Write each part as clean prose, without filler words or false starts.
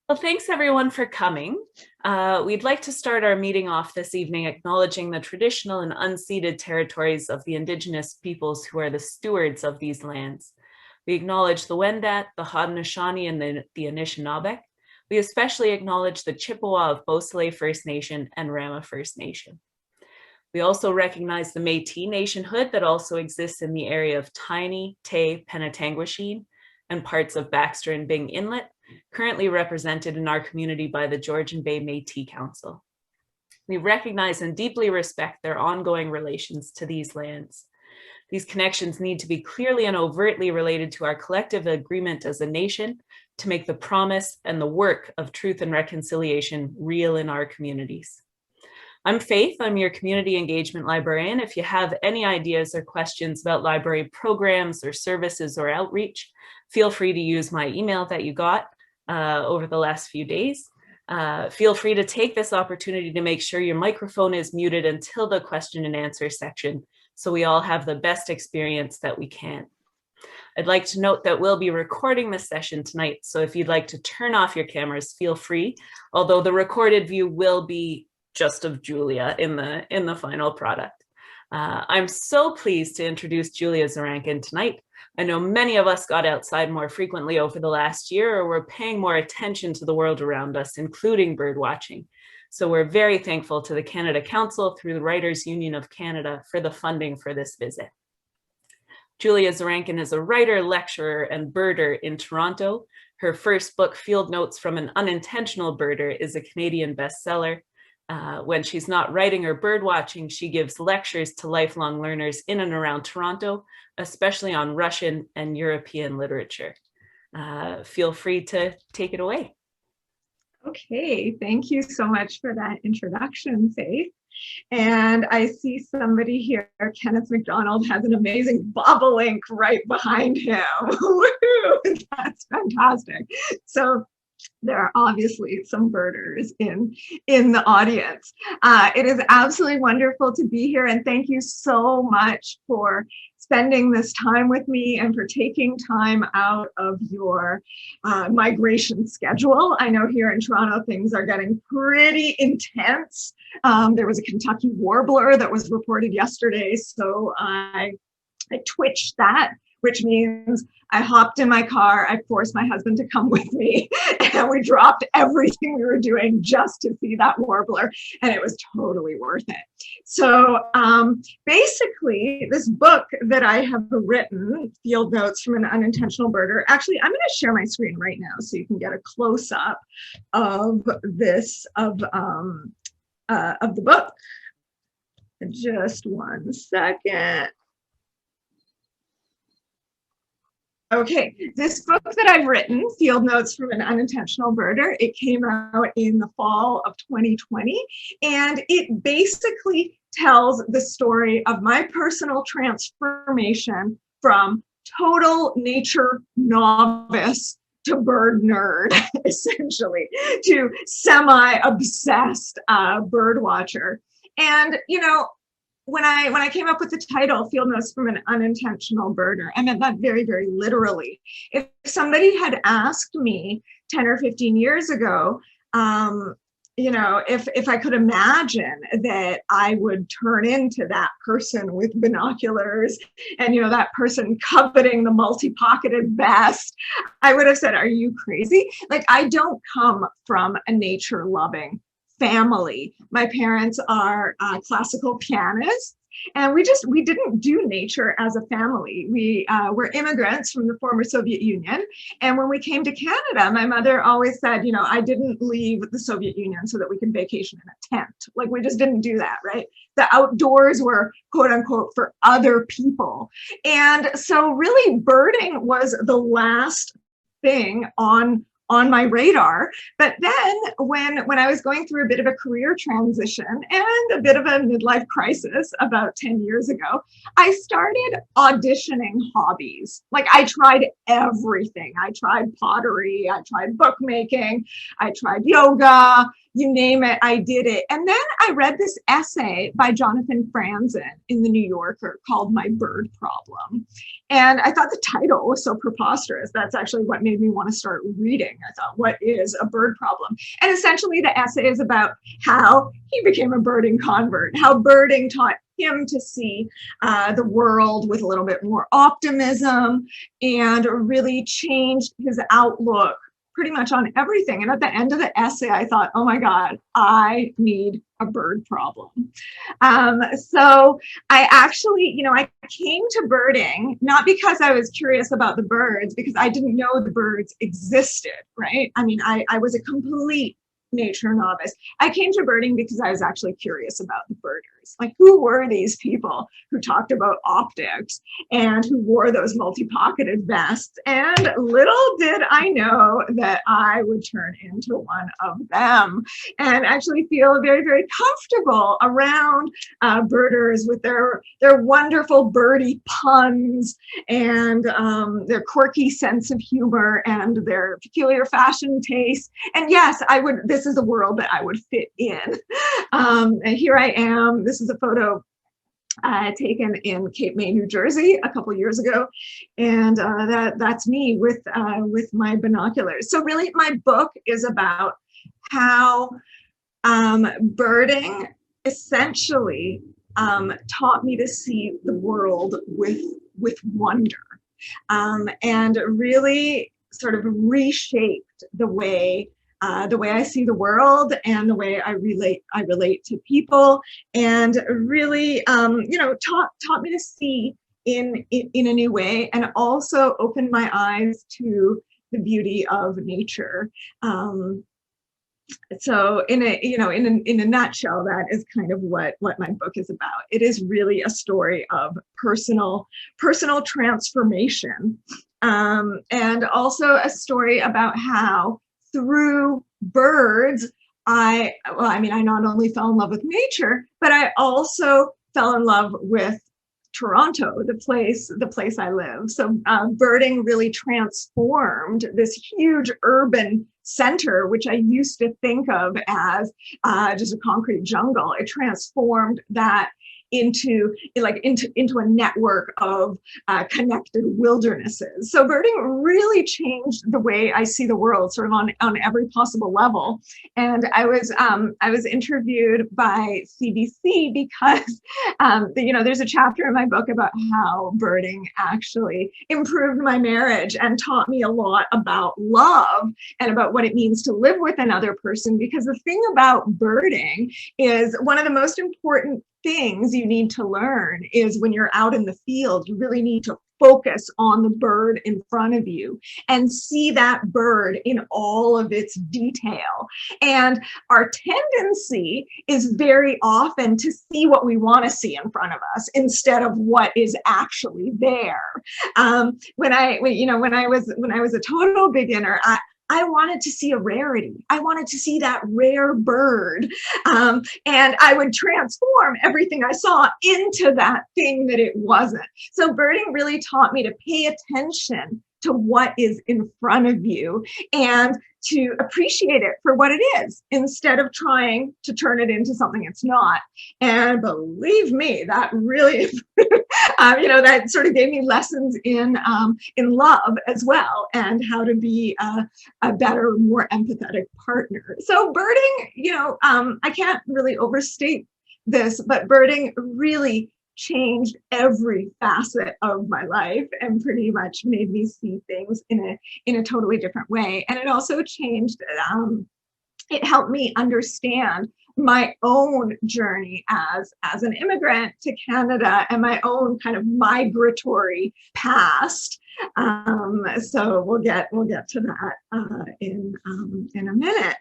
Well, thanks everyone for coming. We'd like to start our meeting off this evening acknowledging the traditional and unceded territories of the Indigenous peoples who are the stewards of these lands. We acknowledge the Wendat, the Haudenosaunee, and the Anishinaabe. We especially acknowledge the Chippewa of Beausoleil First Nation and Rama First Nation. We also recognize the Métis nationhood that also exists in the area of Tiny, Tay, Penetanguishene, and parts of Baxter and Byng Inlet, currently represented in our community by the Georgian Bay Métis Council. We recognize and deeply respect their ongoing relations to these lands. These connections need to be clearly and overtly related to our collective agreement as a nation to make the promise and the work of truth and reconciliation real in our communities. I'm Faith, I'm your community engagement librarian. If you have any ideas or questions about library programs or services or outreach, feel free to use my email that you got over the last few days. Feel free to take this opportunity to make sure your microphone is muted until the question and answer section, so we all have the best experience that we can. I'd like to note that we'll be recording this session tonight, so if you'd like to turn off your cameras, feel free, although the recorded view will be just of Julia in the final product. I'm so pleased to introduce Julia Zarankin tonight. I know many of us got outside more frequently over the last year, or we're paying more attention to the world around us, including bird watching. So we're very thankful to the Canada Council through the Writers' Union of Canada for the funding for this visit. Julia Zarankin is a writer, lecturer, and birder in Toronto. Her first book, Field Notes from an Unintentional Birder, is a Canadian bestseller. When she's not writing or bird watching, she gives lectures to lifelong learners in and around Toronto, especially on Russian and European literature. Feel free to take it away. Okay, thank you so much for that introduction, Faith. And I see somebody here, Kenneth McDonald, has an amazing bobolink right behind him. Woohoo! That's fantastic. So there are obviously some birders in the audience. It is absolutely wonderful to be here, and thank you so much for spending this time with me and for taking time out of your migration schedule. I know here in Toronto things are getting pretty intense. There was a Kentucky warbler that was reported yesterday, so I twitched that, which means I hopped in my car, I forced my husband to come with me, and we dropped everything we were doing just to see that warbler, and it was totally worth it. So basically, this book that I have written, Field Notes from an Unintentional Birder, actually, I'm going to share my screen right now so you can get a close-up of this, of the book. Just one second. Okay, this book that I've written, Field Notes from an Unintentional Birder, it came out in the fall of 2020, and it basically tells the story of my personal transformation from total nature novice to bird nerd, essentially, to semi-obsessed bird watcher. And, you know, when I came up with the title, Field Notes from an Unintentional Birder, I meant that very, very literally. If somebody had asked me 10 or 15 years ago, you know, if I could imagine that I would turn into that person with binoculars and, you know, that person coveting the multi-pocketed vest, I would have said, are you crazy? Like, I don't come from a nature-loving family. My parents are classical pianists, and we didn't do nature as a family. We were immigrants from the former Soviet Union, and when we came to Canada, my mother always said, you know, I didn't leave the Soviet Union so that we could vacation in a tent. Like, we just didn't do that, right? The outdoors were, quote unquote, for other people. And so really birding was the last thing on my radar. But then when I was going through a bit of a career transition and a bit of a midlife crisis about 10 years ago, I started auditioning hobbies. Like, I tried everything. I tried pottery, I tried bookmaking, I tried yoga, you name it, I did it. And then I read this essay by Jonathan Franzen in the New Yorker called My Bird Problem. And I thought the title was so preposterous. That's actually what made me want to start reading. I thought, what is a bird problem? And essentially the essay is about how he became a birding convert, how birding taught him to see the world with a little bit more optimism, and really changed his outlook pretty much on everything. And at the end of the essay, I thought, oh my God, I need a bird problem. So I actually, I came to birding, not because I was curious about the birds, because I didn't know the birds existed, right? I mean, I was a complete nature novice. I came to birding because I was actually curious about the birders. Like, who were these people who talked about optics and who wore those multi-pocketed vests? And little did I know that I would turn into one of them and actually feel very, very comfortable around birders with their wonderful birdie puns and their quirky sense of humor and their peculiar fashion taste. And yes, this is a world that I would fit in. And here I am. This is a photo taken in Cape May, New Jersey, a couple years ago, and that's me with my binoculars. So really, my book is about how birding essentially taught me to see the world with wonder, and really sort of reshaped the way I see the world and the way I relate to people, and really, taught me to see in a new way, and also opened my eyes to the beauty of nature. So in a nutshell, that is kind of what my book is about. It is really a story of personal transformation, and also a story about how through birds, I not only fell in love with nature, but I also fell in love with Toronto, the place I live. So birding really transformed this huge urban center, which I used to think of as just a concrete jungle. It transformed that into a network of connected wildernesses. So birding really changed the way I see the world, sort of on every possible level. And I was interviewed by CBC because there's a chapter in my book about how birding actually improved my marriage and taught me a lot about love and about what it means to live with another person. Because the thing about birding is one of the most important things you need to learn is when you're out in the field, you really need to focus on the bird in front of you and see that bird in all of its detail. And our tendency is very often to see what we want to see in front of us instead of what is actually there. When I was a total beginner, I wanted to see a rarity. I wanted to see that rare bird. And I would transform everything I saw into that thing that it wasn't. So birding really taught me to pay attention to what is in front of you and to appreciate it for what it is instead of trying to turn it into something it's not. And believe me, that really, that sort of gave me lessons in love as well, and how to be a better, more empathetic partner. So birding, I can't really overstate this, but birding really changed every facet of my life and pretty much made me see things in a totally different way. And it also changed, it helped me understand my own journey as an immigrant to Canada and my own kind of migratory past. So we'll get to that in a minute.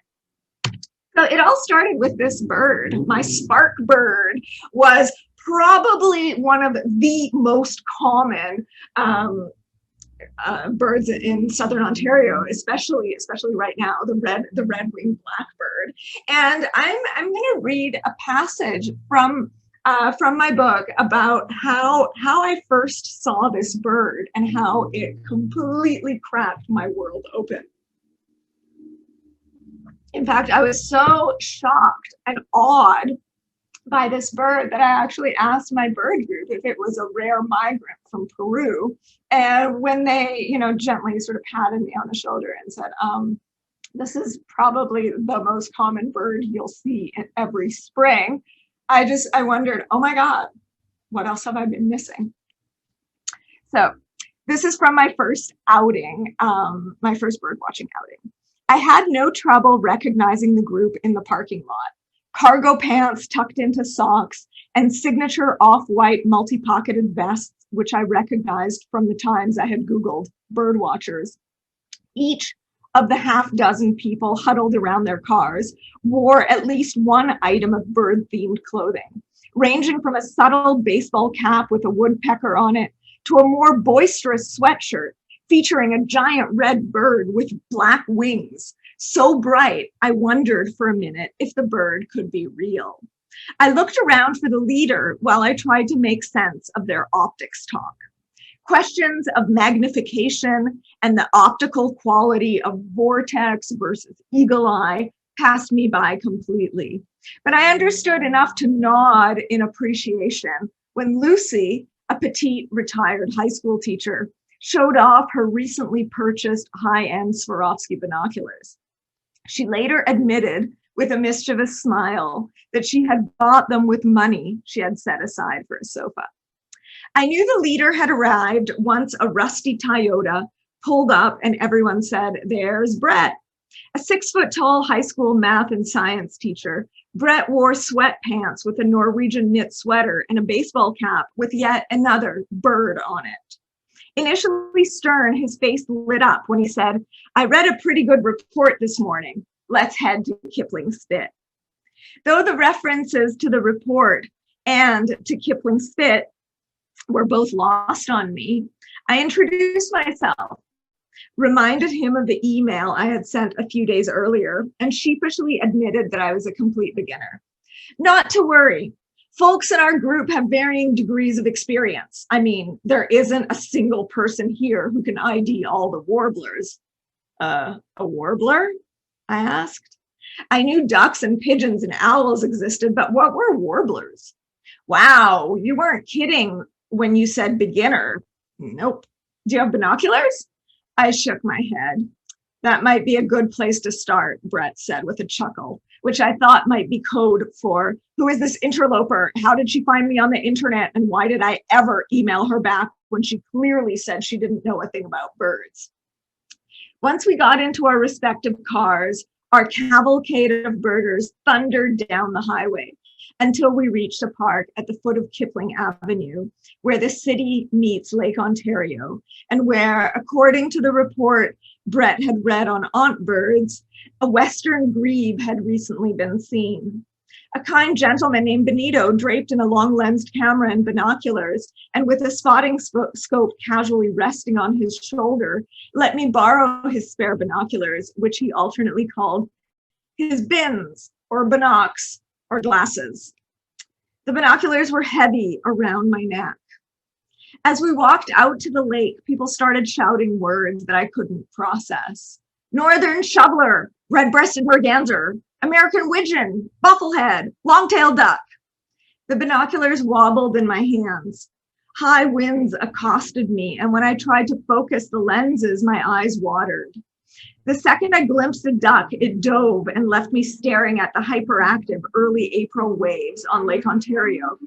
So it all started with this bird. My spark bird was probably one of the most common birds in southern Ontario, especially right now, the red wing blackbird. And I'm going to read a passage from my book about how I first saw this bird and how it completely cracked my world open. In fact, I was so shocked and awed by this bird that I actually asked my bird group if it was a rare migrant from Peru. And when they, gently sort of patted me on the shoulder and said, this is probably the most common bird you'll see in every spring, I wondered, oh my God, what else have I been missing? So this is from my first outing, my first bird watching outing. I had no trouble recognizing the group in the parking lot. Cargo pants tucked into socks and signature off-white multi-pocketed vests, which I recognized from the times I had Googled bird watchers. Each of the half dozen people huddled around their cars wore at least one item of bird-themed clothing, ranging from a subtle baseball cap with a woodpecker on it to a more boisterous sweatshirt featuring a giant red bird with black wings, so bright I wondered for a minute if the bird could be real. I looked around for the leader while I tried to make sense of their optics talk. Questions of magnification and the optical quality of vortex versus eagle eye passed me by completely. But I understood enough to nod in appreciation when Lucy, a petite retired high school teacher, showed off her recently purchased high-end Swarovski binoculars. She later admitted with a mischievous smile that she had bought them with money she had set aside for a sofa. I knew the leader had arrived once a rusty Toyota pulled up and everyone said, "There's Brett." A 6-foot-tall high school math and science teacher, Brett wore sweatpants with a Norwegian knit sweater and a baseball cap with yet another bird on it. Initially stern, his face lit up when he said, "I read a pretty good report this morning. Let's head to Kipling's Spit." Though the references to the report and to Kipling's Spit were both lost on me, I introduced myself, reminded him of the email I had sent a few days earlier, and sheepishly admitted that I was a complete beginner. Not to worry. Folks in our group have varying degrees of experience. I mean, there isn't a single person here who can ID all the warblers. A warbler? I asked. I knew ducks and pigeons and owls existed, but what were warblers? Wow, you weren't kidding when you said beginner. Nope. Do you have binoculars? I shook my head. That might be a good place to start, Brett said with a chuckle, which I thought might be code for, who is this interloper? How did she find me on the internet? And why did I ever email her back when she clearly said she didn't know a thing about birds? Once we got into our respective cars, our cavalcade of birders thundered down the highway until we reached a park at the foot of Kipling Avenue, where the city meets Lake Ontario, and where, according to the report Brett had read on Aunt Birds, a western grebe had recently been seen. A kind gentleman named Benito, draped in a long-lensed camera and binoculars, and with a spotting scope casually resting on his shoulder, let me borrow his spare binoculars, which he alternately called his bins, or binocs, or glasses. The binoculars were heavy around my neck. As we walked out to the lake, people started shouting words that I couldn't process. Northern shoveler, red-breasted merganser, American widgeon, bufflehead, long-tailed duck. The binoculars wobbled in my hands. High winds accosted me, and when I tried to focus the lenses, my eyes watered. The second I glimpsed a duck, it dove and left me staring at the hyperactive early April waves on Lake Ontario.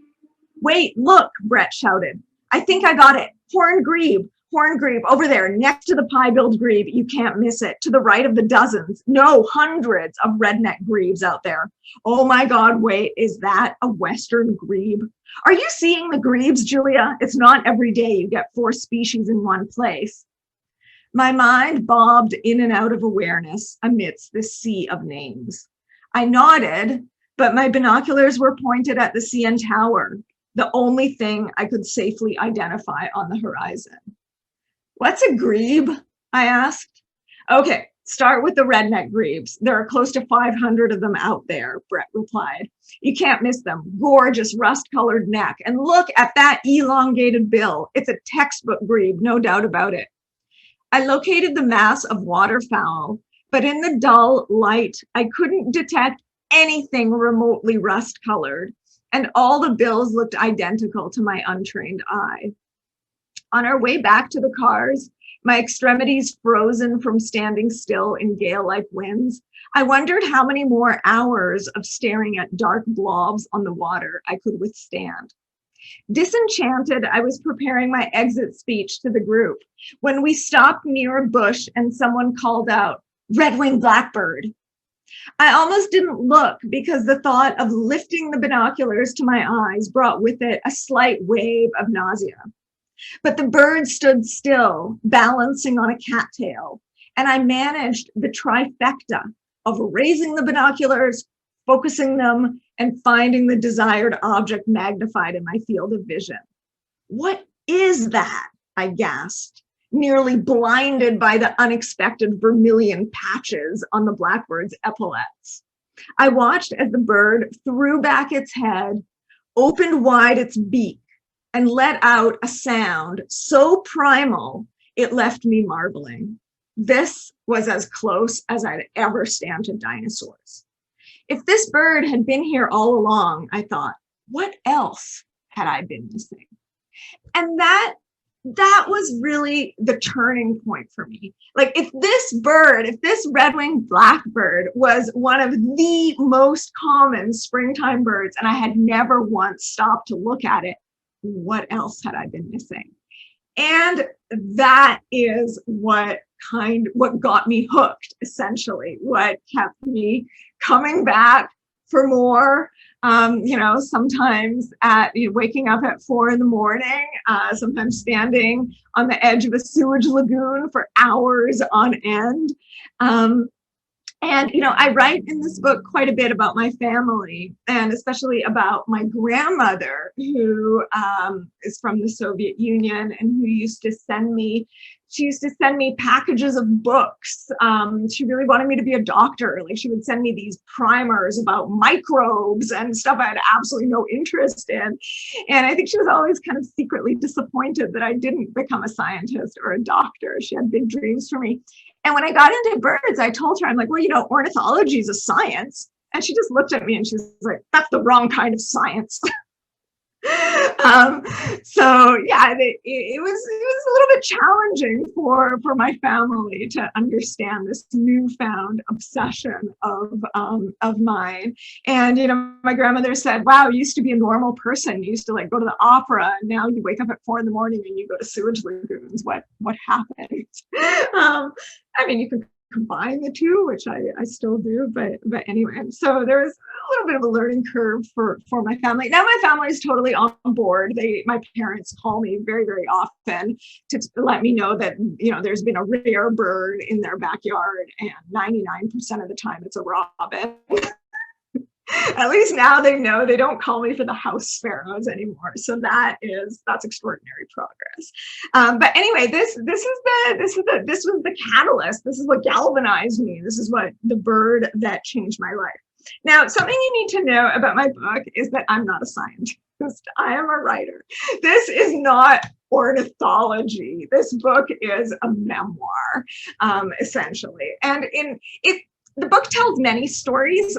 "Wait, look," Brett shouted. "I think I got it. Horned grebe, over there, next to the pie-billed grebe. You can't miss it. To the right of the dozens, no, hundreds of redneck grebes out there. Oh my God, wait, is that a western grebe? Are you seeing the grebes, Julia? It's not every day you get 4 species in one place." My mind bobbed in and out of awareness amidst this sea of names. I nodded, but my binoculars were pointed at the CN Tower, the only thing I could safely identify on the horizon. "What's a grebe?" I asked. "Okay, start with the redneck grebes. There are close to 500 of them out there," Brett replied. "You can't miss them. Gorgeous rust-colored neck. And look at that elongated bill. It's a textbook grebe, no doubt about it." I located the mass of waterfowl but in the dull light, I couldn't detect anything remotely rust-colored, and all the bills looked identical to my untrained eye. On our way back to the cars, my extremities frozen from standing still in gale-like winds, I wondered how many more hours of staring at dark blobs on the water I could withstand. Disenchanted, I was preparing my exit speech to the group when we stopped near a bush and someone called out, "Red Wing Blackbird." I almost didn't look because the thought of lifting the binoculars to my eyes brought with it a slight wave of nausea. But the bird stood still, balancing on a cattail, and I managed the trifecta of raising the binoculars, focusing them, and finding the desired object magnified in my field of vision. "What is that?" I gasped, nearly blinded by the unexpected vermilion patches on the blackbird's epaulets. I watched as the bird threw back its head, opened wide its beak, and let out a sound so primal it left me marveling. This was as close as I'd ever stand to dinosaurs. If this bird had been here all along, I thought, what else had I been missing? And that was really the turning point for me. Like, if this red-winged blackbird was one of the most common springtime birds, and I had never once stopped to look at it, what else had I been missing? And that is what got me hooked, essentially, what kept me coming back for more. Sometimes waking up at 4 a.m, sometimes standing on the edge of a sewage lagoon for hours on end. I write in this book quite a bit about my family, and especially about my grandmother, who is from the Soviet Union and who used to send me packages of books. She really wanted me to be a doctor. Like, she would send me these primers about microbes and stuff I had absolutely no interest in. And I think she was always kind of secretly disappointed that I didn't become a scientist or a doctor. She had big dreams for me. And when I got into birds, I told her, I'm like, well, ornithology is a science. And she just looked at me and she's like, that's the wrong kind of science. It was a little bit challenging for my family to understand this newfound obsession of mine. And my grandmother said, "Wow, you used to be a normal person. You used to go to the opera, and now you wake up at 4 a.m. and you go to sewage lagoons. What happened?" You can combine the two, which I still do, but anyway, so there's a little bit of a learning curve for my family. Now my family is totally on board. My parents call me very, very often to let me know that there's been a rare bird in their backyard, and 99% of the time it's a robin. At least now they know. They don't call me for the house sparrows anymore. So that's extraordinary progress. But anyway, this was the catalyst. This is what galvanized me. This is what the bird that changed my life. Now, something you need to know about my book is that I'm not a scientist. I am a writer. This is not ornithology. This book is a memoir, essentially. And the book tells many stories.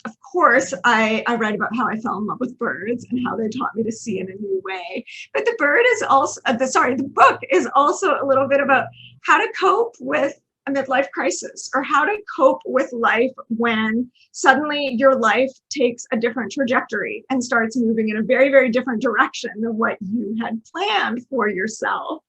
Of course, I write about how I fell in love with birds and how they taught me to see in a new way. But the book is also a little bit about how to cope with a midlife crisis, or how to cope with life when suddenly your life takes a different trajectory and starts moving in a very, very different direction than what you had planned for yourself.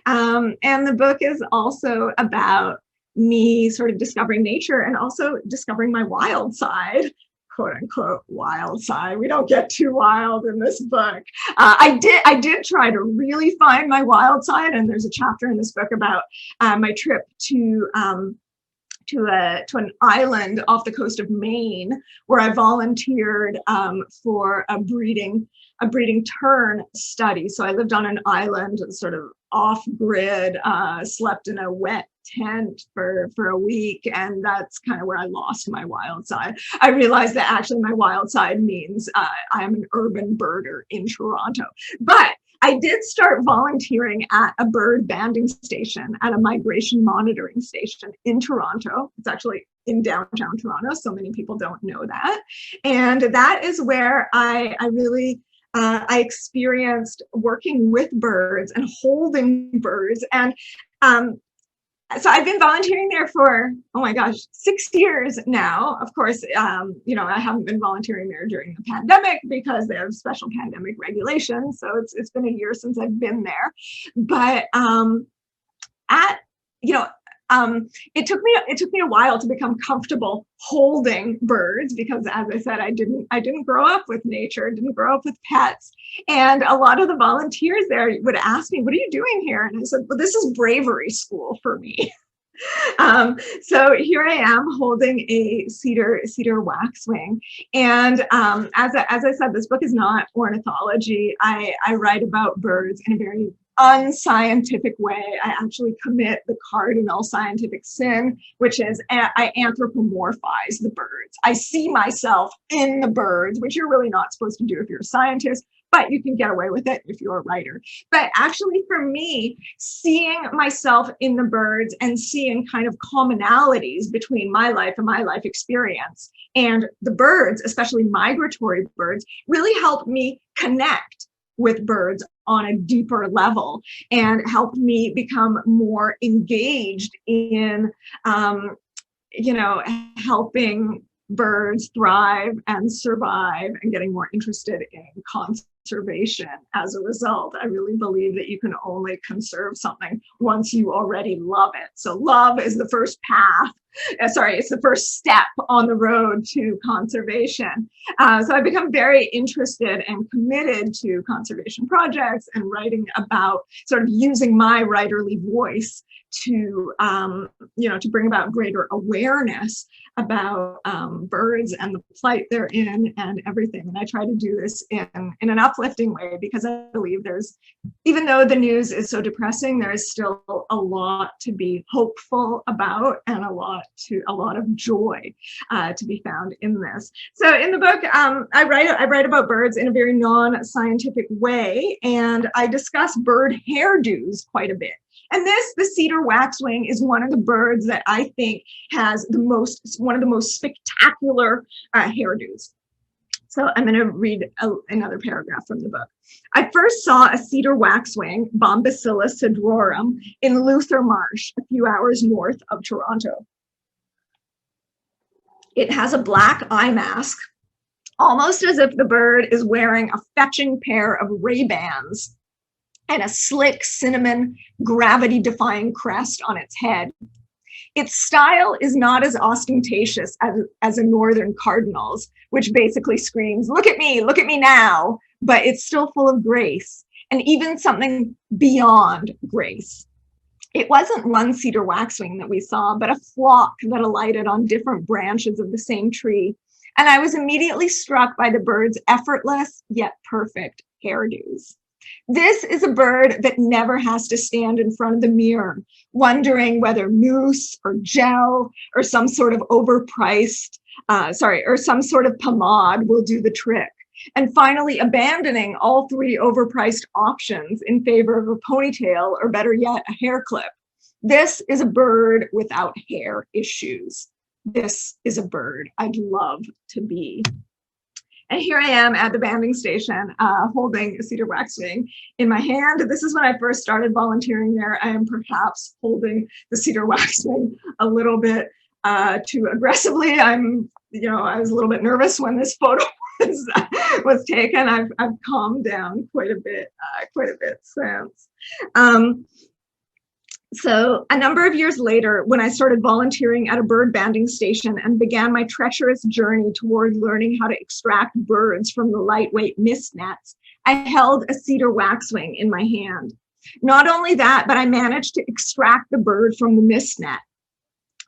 And the book is also about me sort of discovering nature and also discovering my wild side, quote unquote wild side. We don't get too wild in this book. I did try to really find my wild side, and there's a chapter in this book about my trip to an island off the coast of Maine, where I volunteered for a breeding tern study. So I lived on an island, sort of off grid, slept in a wet tent for a week, and that's kind of where I lost my wild side. I realized that actually my wild side means I am an urban birder in Toronto. But I did start volunteering at a bird banding station, at a migration monitoring station in Toronto. It's actually in downtown Toronto, so many people don't know that. And that is where I really I experienced working with birds and holding birds. And so I've been volunteering there for, oh my gosh, 6 years now. Of course, you know, I haven't been volunteering there during the pandemic because they have special pandemic regulations. So it's been a year since I've been there. But you know, it took me a while to become comfortable holding birds because, as I said, I didn't grow up with nature, didn't grow up with pets, and a lot of the volunteers there would ask me, "What are you doing here?" And I said, "Well, this is bravery school for me." So here I am holding a Cedar Waxwing, and as I said, this book is not ornithology. I write about birds in a very unscientific way. I actually commit the cardinal scientific sin, which is I anthropomorphize the birds. I see myself in the birds, which you're really not supposed to do if you're a scientist, but you can get away with it if you're a writer. But actually, for me, seeing myself in the birds and seeing kind of commonalities between my life and my life experience and the birds, especially migratory birds, really helped me connect with birds on a deeper level and helped me become more engaged in, you know, helping birds thrive and survive and getting more interested in conservation as a result. I really believe that you can only conserve something once you already love it. So love is the first path. It's the first step on the road to conservation. So I've become very interested and committed to conservation projects and writing about sort of using my writerly voice to, you know, to bring about greater awareness about birds and the plight they're in and everything. And I try to do this in an uplifting way because I believe there's, even though the news is so depressing, there is still a lot to be hopeful about and a lot of joy to be found in this. So in the book, I write about birds in a very non-scientific way, and I discuss bird hairdos quite a bit. And the Cedar Waxwing is one of the birds that I think has one of the most spectacular hairdos. So I'm going to read another paragraph from the book. I first saw a Cedar Waxwing, Bombycilla cedrorum, in Luther Marsh, a few hours north of Toronto. It has a black eye mask, almost as if the bird is wearing a fetching pair of Ray-Bans and a slick cinnamon gravity-defying crest on its head. Its style is not as ostentatious as a northern cardinal's, which basically screams, look at me now, but it's still full of grace, and even something beyond grace. It wasn't one Cedar Waxwing that we saw, but a flock that alighted on different branches of the same tree, and I was immediately struck by the bird's effortless yet perfect hairdos. This is a bird that never has to stand in front of the mirror, wondering whether mousse or gel or some sort of overpriced, or some sort of pomade will do the trick. And finally, abandoning all three overpriced options in favor of a ponytail, or better yet, a hair clip. This is a bird without hair issues. This is a bird I'd love to be. And here I am at the banding station, holding a Cedar Waxwing in my hand. This is when I first started volunteering there. I am perhaps holding the Cedar Waxwing a little bit too aggressively. I was a little bit nervous when this photo was taken. I've calmed down quite a bit since. So a number of years later, when I started volunteering at a bird banding station and began my treacherous journey toward learning how to extract birds from the lightweight mist nets, I held a Cedar Waxwing in my hand. Not only that, but I managed to extract the bird from the mist net,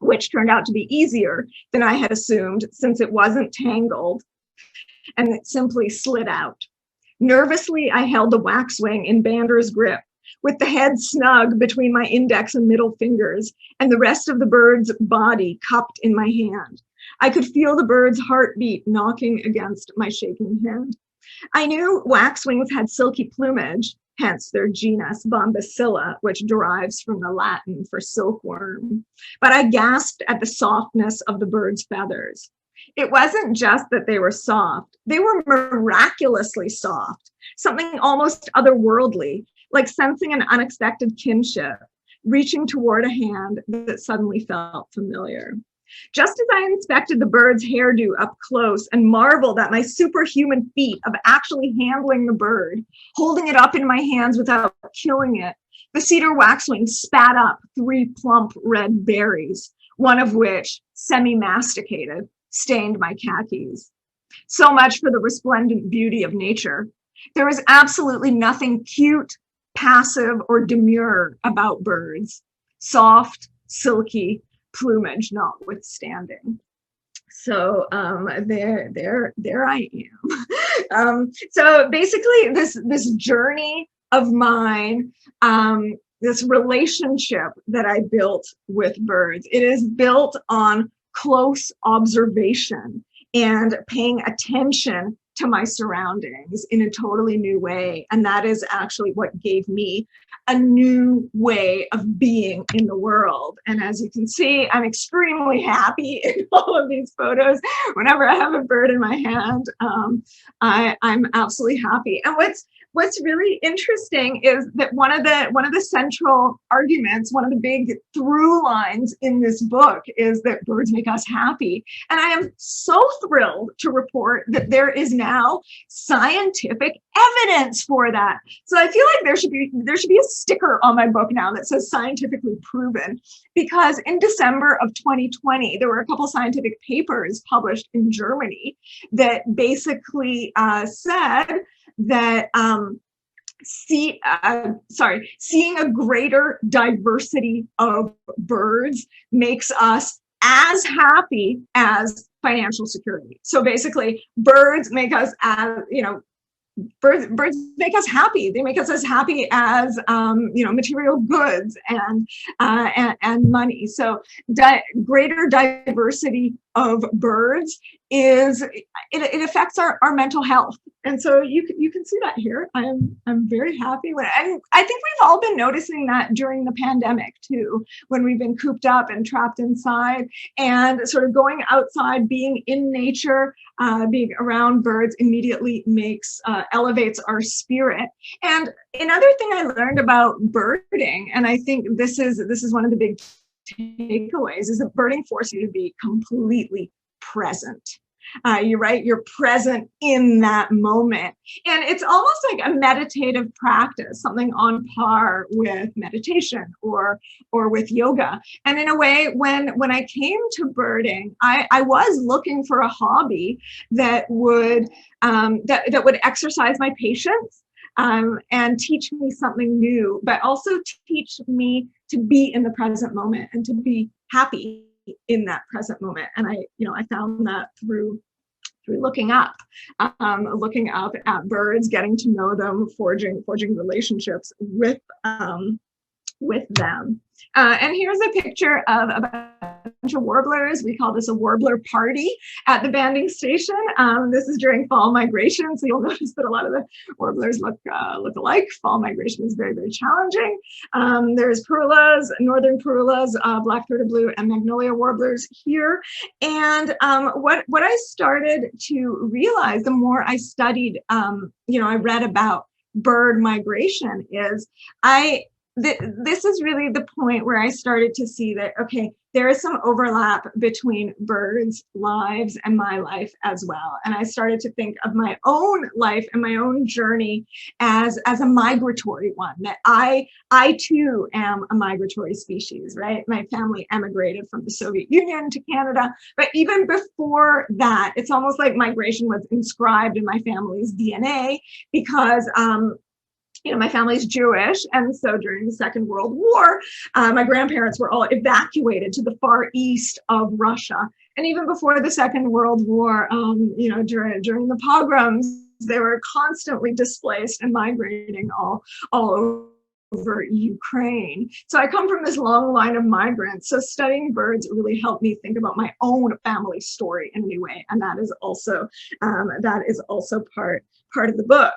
which turned out to be easier than I had assumed since it wasn't tangled and it simply slid out. Nervously, I held the waxwing in Bander's grip, with the head snug between my index and middle fingers, and the rest of the bird's body cupped in my hand. I could feel the bird's heartbeat knocking against my shaking hand. I knew waxwings had silky plumage, hence their genus Bombacilla, which derives from the Latin for silkworm. But I gasped at the softness of the bird's feathers. It wasn't just that they were soft, they were miraculously soft, something almost otherworldly, like sensing an unexpected kinship, reaching toward a hand that suddenly felt familiar. Just as I inspected the bird's hairdo up close and marveled at my superhuman feat of actually handling the bird, holding it up in my hands without killing it, the Cedar Waxwing spat up 3 plump red berries, one of which, semi-masticated, stained my khakis. So much for the resplendent beauty of nature. There is absolutely nothing cute, passive, or demure about birds. Soft, silky, plumage notwithstanding. So there I am. So basically, this journey of mine, this relationship that I built with birds, it is built on close observation and paying attention to my surroundings in a totally new way. And that is actually what gave me a new way of being in the world. And as you can see, I'm extremely happy in all of these photos. Whenever I have a bird in my hand, I'm absolutely happy. And what's really interesting is that one of the central arguments, one of the big through lines in this book is that birds make us happy. And I am so thrilled to report that there is now scientific evidence for that. So I feel like there should be a sticker on my book now that says scientifically proven, because in December of 2020, there were a couple scientific papers published in Germany that basically said that seeing a greater diversity of birds makes us as happy as financial security. So basically, birds make us birds make us happy. They make us as happy as material goods and money. So greater diversity of birds it affects our mental health. And so you can see that here. I'm very happy with it. And I think we've all been noticing that during the pandemic too, when we've been cooped up and trapped inside, and sort of going outside, being in nature, being around birds immediately elevates our spirit. And another thing I learned about birding, and I think this is one of the big takeaways, is that birding forces you to be completely present. You're present in that moment. And it's almost like a meditative practice, something on par with meditation or with yoga. And in a way, when I came to birding, I was looking for a hobby that would exercise my patience and teach me something new, but also teach me to be in the present moment and to be happy in that present moment. And I found that through looking up at birds, getting to know them, forging relationships with them. And here's a picture of a bunch of warblers. We call this a warbler party at the banding station. This is during fall migration, so you'll notice that a lot of the warblers look alike. Fall migration is very, very challenging. There's parulas, northern parulas, black-throated blue, and magnolia warblers here. And what I started to realize, the more I studied, I read about bird migration, is this is really the point where I started to see that, okay, there is some overlap between birds' lives and my life as well. And I started to think of my own life and my own journey as a migratory one, that I too am a migratory species, right? My family emigrated from the Soviet Union to Canada. But even before that, it's almost like migration was inscribed in my family's DNA, because my family's Jewish, and so during the Second World War, my grandparents were all evacuated to the far east of Russia. And even before the Second World War, during the pogroms, they were constantly displaced and migrating all over Ukraine. So I come from this long line of migrants. So studying birds really helped me think about my own family story in a new way, and that is also part of the book.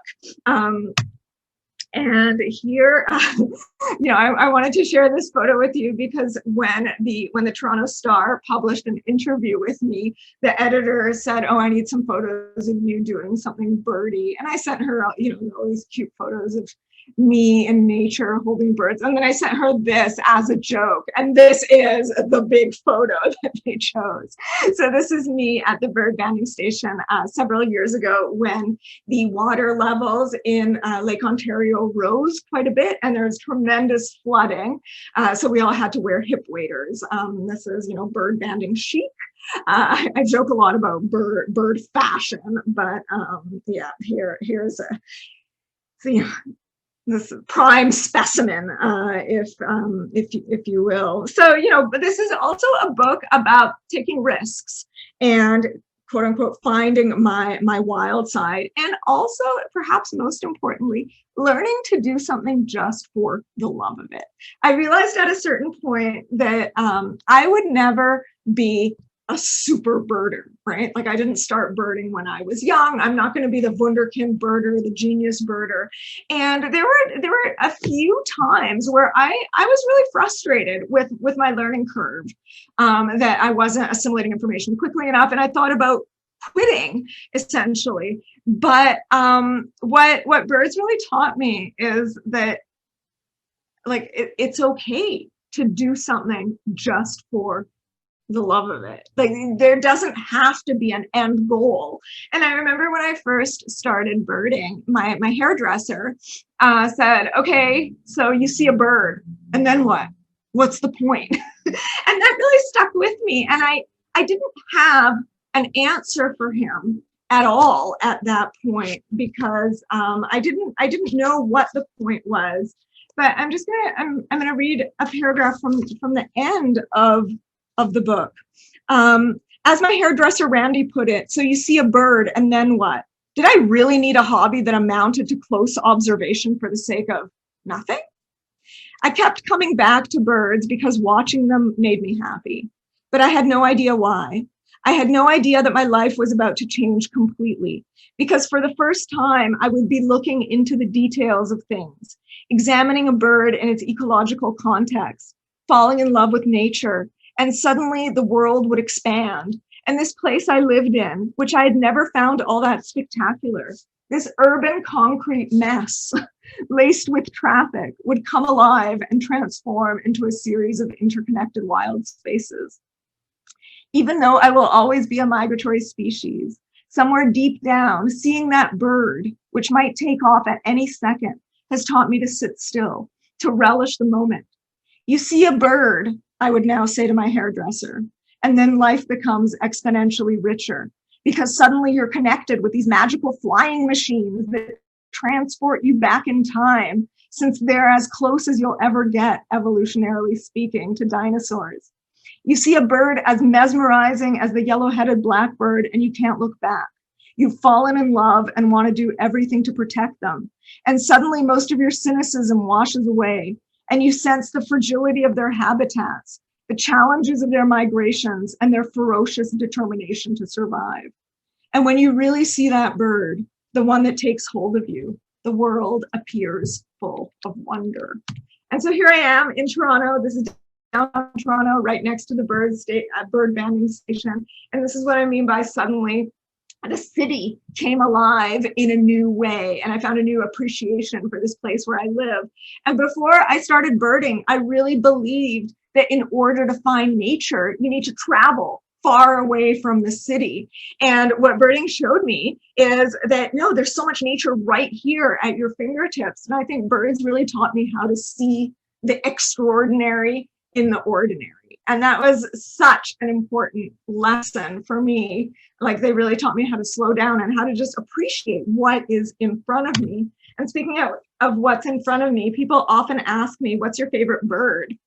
And here, I wanted to share this photo with you because when the Toronto Star published an interview with me, the editor said, "Oh, I need some photos of you doing something birdie," and I sent her, all these cute photos of me in nature holding birds, and then I sent her this as a joke, and this is the big photo that they chose. So this is me at the bird banding station several years ago when the water levels in Lake Ontario rose quite a bit, and there was tremendous flooding. So we all had to wear hip waders. This is, bird banding chic. I joke a lot about bird fashion, but yeah, here's a this prime specimen, if you will. So, but this is also a book about taking risks and quote unquote finding my wild side, and also perhaps most importantly, learning to do something just for the love of it. I realized at a certain point that I would never be a super birder, right? Like I didn't start birding when I was young. I'm not going to be the wunderkind birder, the genius birder. And there were a few times where I was really frustrated with my learning curve, that I wasn't assimilating information quickly enough. And I thought about quitting essentially. But what birds really taught me is that like it's okay to do something just for the love of it. Like there doesn't have to be an end goal. And I remember when I first started birding, my hairdresser said, "Okay, so you see a bird, and then what? What's the point?" And that really stuck with me. And I didn't have an answer for him at all at that point because I didn't know what the point was. But I'm gonna read a paragraph from the end of the book. As my hairdresser Randy put it, "So you see a bird and then what? Did I really need a hobby that amounted to close observation for the sake of nothing? I kept coming back to birds because watching them made me happy, but I had no idea why. I had no idea that my life was about to change completely because for the first time, I would be looking into the details of things, examining a bird in its ecological context, falling in love with nature, and suddenly the world would expand. And this place I lived in, which I had never found all that spectacular, this urban concrete mess laced with traffic, would come alive and transform into a series of interconnected wild spaces. Even though I will always be a migratory species, somewhere deep down, seeing that bird, which might take off at any second, has taught me to sit still, to relish the moment. You see a bird," I would now say to my hairdresser, "and then life becomes exponentially richer because suddenly you're connected with these magical flying machines that transport you back in time, since they're as close as you'll ever get, evolutionarily speaking, to dinosaurs. You see a bird as mesmerizing as the yellow-headed blackbird, and you can't look back. You've fallen in love and want to do everything to protect them. And suddenly most of your cynicism washes away, and you sense the fragility of their habitats, the challenges of their migrations, and their ferocious determination to survive. And when you really see that bird, the one that takes hold of you, the world appears full of wonder." And so here I am in Toronto. This is downtown Toronto, right next to the bird banding station. And this is what I mean by suddenly the city came alive in a new way, and I found a new appreciation for this place where I live. And before I started birding, I really believed that in order to find nature, you need to travel far away from the city. And what birding showed me is that no, there's so much nature right here at your fingertips. And I think birds really taught me how to see the extraordinary in the ordinary. And that was such an important lesson for me. Like they really taught me how to slow down and how to just appreciate what is in front of me. And speaking of what's in front of me, people often ask me, "What's your favorite bird?"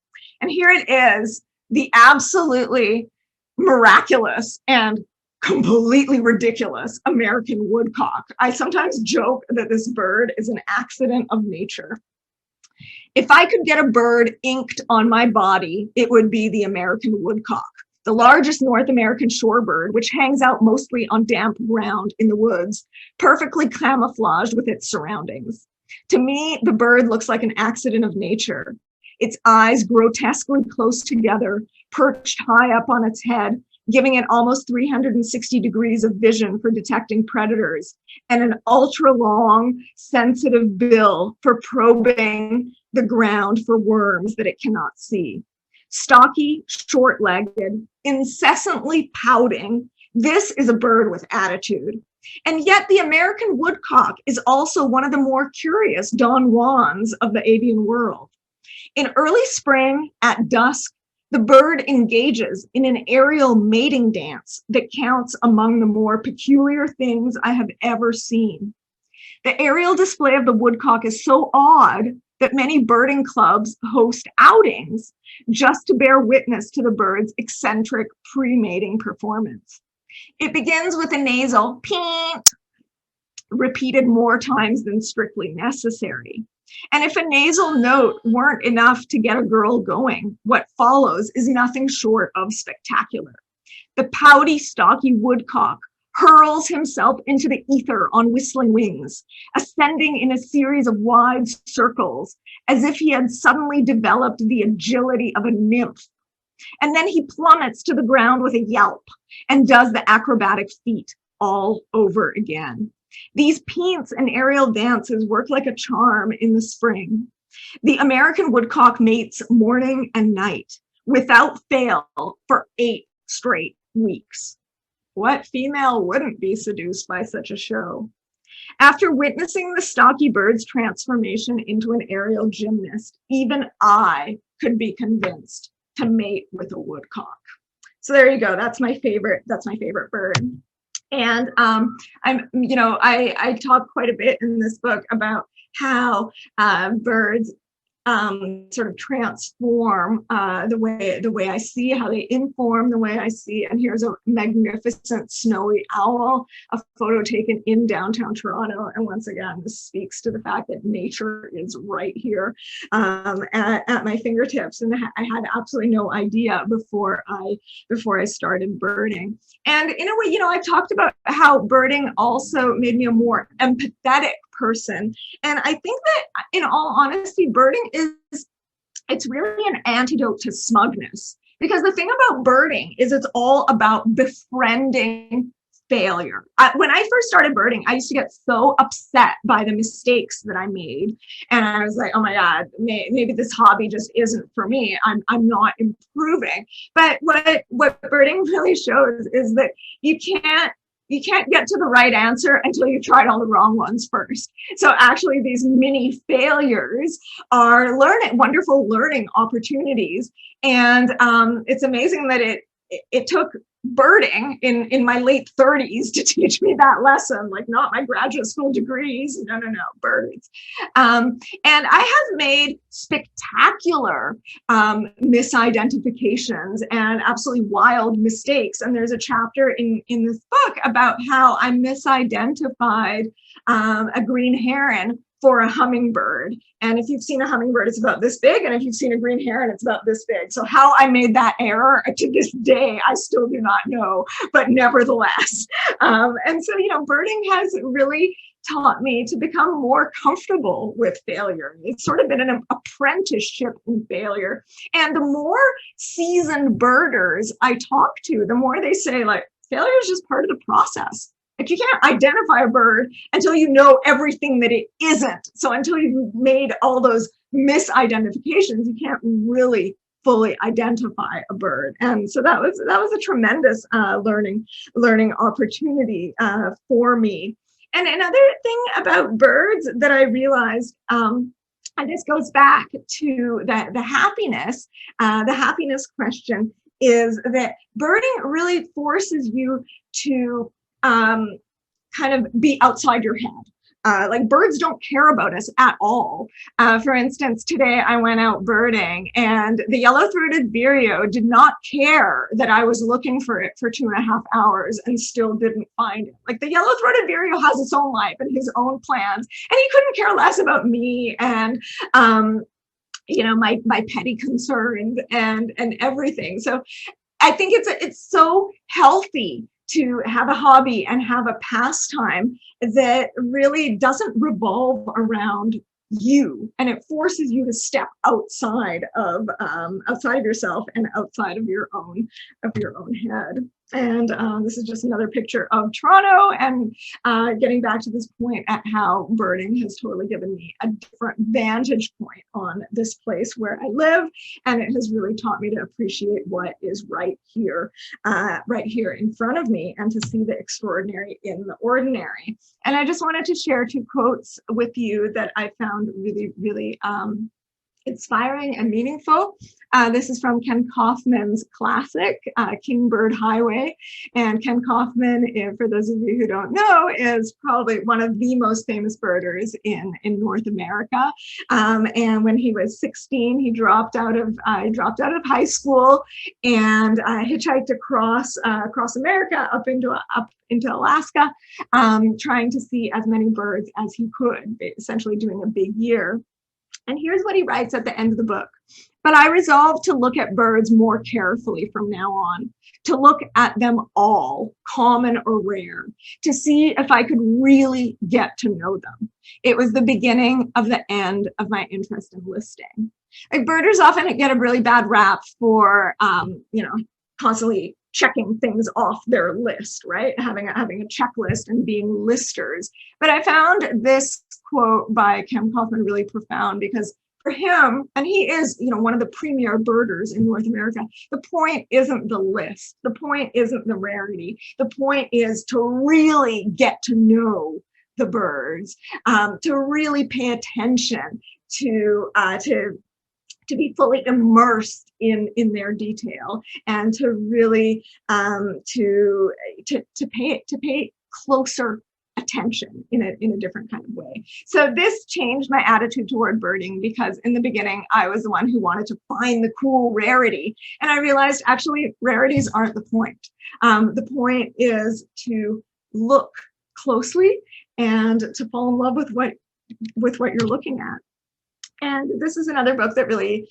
And here it is, the absolutely miraculous and completely ridiculous American woodcock. I sometimes joke that this bird is an accident of nature. If I could get a bird inked on my body, it would be the American woodcock, the largest North American shorebird, which hangs out mostly on damp ground in the woods, perfectly camouflaged with its surroundings. To me, the bird looks like an accident of nature. Its eyes grotesquely close together, perched high up on its head, giving it almost 360 degrees of vision for detecting predators, and an ultra-long, sensitive bill for probing the ground for worms that it cannot see. Stocky, short-legged, incessantly pouting, this is a bird with attitude. And yet the American woodcock is also one of the more curious Don Juans of the avian world. In early spring, at dusk, the bird engages in an aerial mating dance that counts among the more peculiar things I have ever seen. The aerial display of the woodcock is so odd that many birding clubs host outings just to bear witness to the bird's eccentric pre-mating performance. It begins with a nasal peent, repeated more times than strictly necessary. And if a nasal note weren't enough to get a girl going, what follows is nothing short of spectacular. The pouty, stocky woodcock hurls himself into the ether on whistling wings, ascending in a series of wide circles, as if he had suddenly developed the agility of a nymph. And then he plummets to the ground with a yelp and does the acrobatic feat all over again. These peents and aerial dances work like a charm in the spring. The American woodcock mates morning and night without fail for 8 straight weeks. What female wouldn't be seduced by such a show? After witnessing the stocky bird's transformation into an aerial gymnast, even I could be convinced to mate with a woodcock. So there you go. That's my favorite bird. And I talk quite a bit in this book about how birds sort of transform the way I see, how they inform the way I see. And here's a magnificent snowy owl, a photo taken in downtown Toronto. And once again, this speaks to the fact that nature is right here at my fingertips. And I had absolutely no idea before I started birding. And in a way, I've talked about how birding also made me a more empathetic person. And I think that, in all honesty, birding it's really an antidote to smugness. Because the thing about birding is it's all about befriending failure. When I first started birding, I used to get so upset by the mistakes that I made. And I was like, oh my God, maybe this hobby just isn't for me. I'm not improving. But what birding really shows is that you can't get to the right answer until you've tried all the wrong ones first. So actually these mini failures are wonderful learning opportunities. And it's amazing that it took birding in my late 30s to teach me that lesson, like not my graduate school degrees, no, birds. And I have made spectacular misidentifications and absolutely wild mistakes. And there's a chapter in this book about how I misidentified a green heron for a hummingbird. And if you've seen a hummingbird, it's about this big. And if you've seen a green heron, it's about this big. So how I made that error to this day, I still do not know, but nevertheless. And so, birding has really taught me to become more comfortable with failure. It's sort of been an apprenticeship in failure. And the more seasoned birders I talk to, the more they say, like, failure is just part of the process. Like, you can't identify a bird until you know everything that it isn't. So until you've made all those misidentifications, you can't really fully identify a bird. And so that was a tremendous learning opportunity for me. And another thing about birds that I realized, and this goes back to the happiness question, is that birding really forces you to kind of be outside your head. Like, birds don't care about us at all. For instance, today I went out birding and the yellow-throated vireo did not care that I was looking for it for 2.5 hours and still didn't find it. Like, the yellow-throated vireo has its own life and his own plans, and he couldn't care less about me and my petty concerns and everything. So I think it's so healthy to have a hobby and have a pastime that really doesn't revolve around you, and it forces you to step outside of yourself and outside of your own head. And this is just another picture of Toronto, and getting back to this point at how birding has totally given me a different vantage point on this place where I live, and it has really taught me to appreciate what is right here in front of me, and to see the extraordinary in the ordinary. And I just wanted to share two quotes with you that I found really, really inspiring and meaningful. This is from Ken Kaufman's classic, Kingbird Highway. And Ken Kaufman, for those of you who don't know, is probably one of the most famous birders in North America. And when he was 16, he dropped out of high school and hitchhiked across America up into Alaska, trying to see as many birds as he could, essentially doing a big year. And here's what he writes at the end of the book. But I resolved to look at birds more carefully from now on, to look at them all, common or rare, to see if I could really get to know them. It was the beginning of the end of my interest in listing. Like, birders often get a really bad rap for, constantly checking things off their list, right? Having a checklist and being listers. But I found this quote by Ken Kaufman really profound, because for him, and he is, one of the premier birders in North America, the point isn't the list. The point isn't the rarity. The point is to really get to know the birds, to really pay attention, to be fully immersed in their detail, and to really to pay closer attention in a different kind of way. So this changed my attitude toward birding, because in the beginning I was the one who wanted to find the cool rarity, and I realized actually rarities aren't the point. The point is to look closely and to fall in love with what you're looking at. And this is another book that really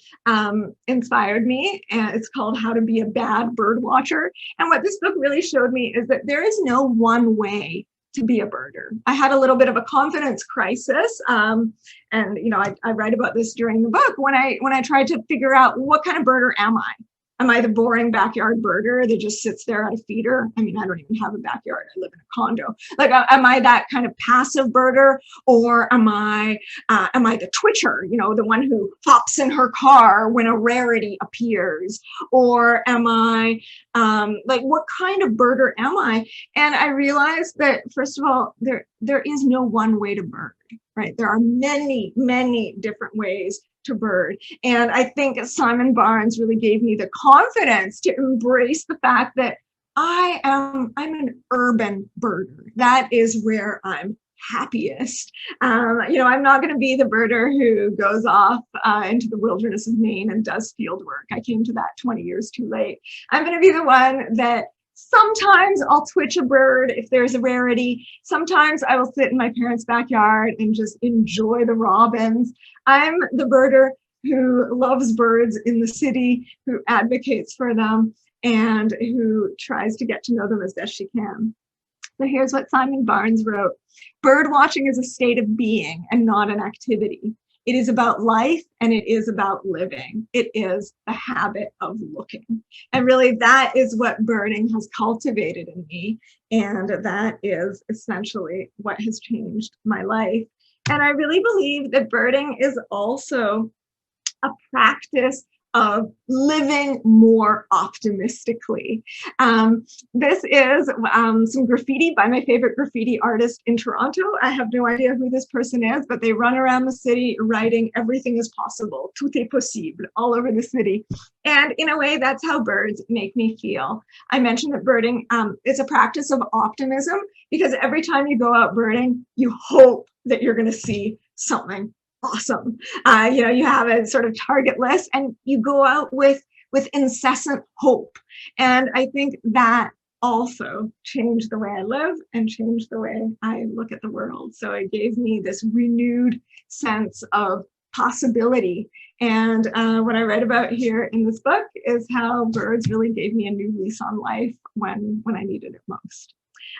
inspired me, and it's called How to Be a Bad Bird Watcher. And what this book really showed me is that there is no one way to be a birder. I had a little bit of a confidence crisis, and I write about this during the book when I tried to figure out, what kind of birder am I? Am I the boring backyard birder that just sits there at a feeder? I mean, I don't even have a backyard. I live in a condo. Like, am I that kind of passive birder, or am I the twitcher? The one who hops in her car when a rarity appears, or am I what kind of birder am I? And I realized that, first of all, there is no one way to bird, right? There are many, many different ways to bird. And I think Simon Barnes really gave me the confidence to embrace the fact that I'm an urban birder. That is where I'm happiest. I'm not going to be the birder who goes off into the wilderness of Maine and does field work. I came to that 20 years too late. I'm going to be the one that sometimes I'll twitch a bird if there's a rarity. Sometimes I will sit in my parents' backyard and just enjoy the robins. I'm the birder who loves birds in the city, who advocates for them, and who tries to get to know them as best she can. So here's what Simon Barnes wrote. Bird watching is a state of being and not an activity. It is about life, and it is about living. It is the habit of looking. And really, that is what birding has cultivated in me. And that is essentially what has changed my life. And I really believe that birding is also a practice of living more optimistically. This is some graffiti by my favorite graffiti artist in Toronto. I have no idea who this person is, but they run around the city writing "everything is possible," tout est possible, all over the city. And in a way, that's how birds make me feel. I mentioned that birding is a practice of optimism, because every time you go out birding, you hope that you're going to see something awesome. You have a sort of target list, and you go out with incessant hope. And I think that also changed the way I live and changed the way I look at the world. So it gave me this renewed sense of possibility. And what I read about here in this book is how birds really gave me a new lease on life when I needed it most.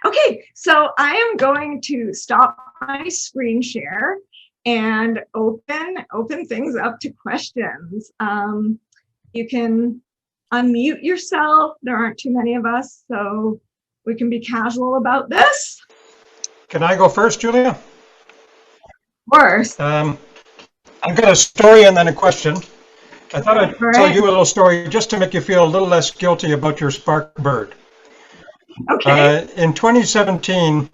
Okay, so I am going to stop my screen share and open things up to questions. You can unmute yourself. There aren't too many of us, so we can be casual about this. Can I go first, Julia? First. I've got a story and then a question. I thought I'd All tell right. you a little story just to make you feel a little less guilty about your spark bird. Okay. In 2017,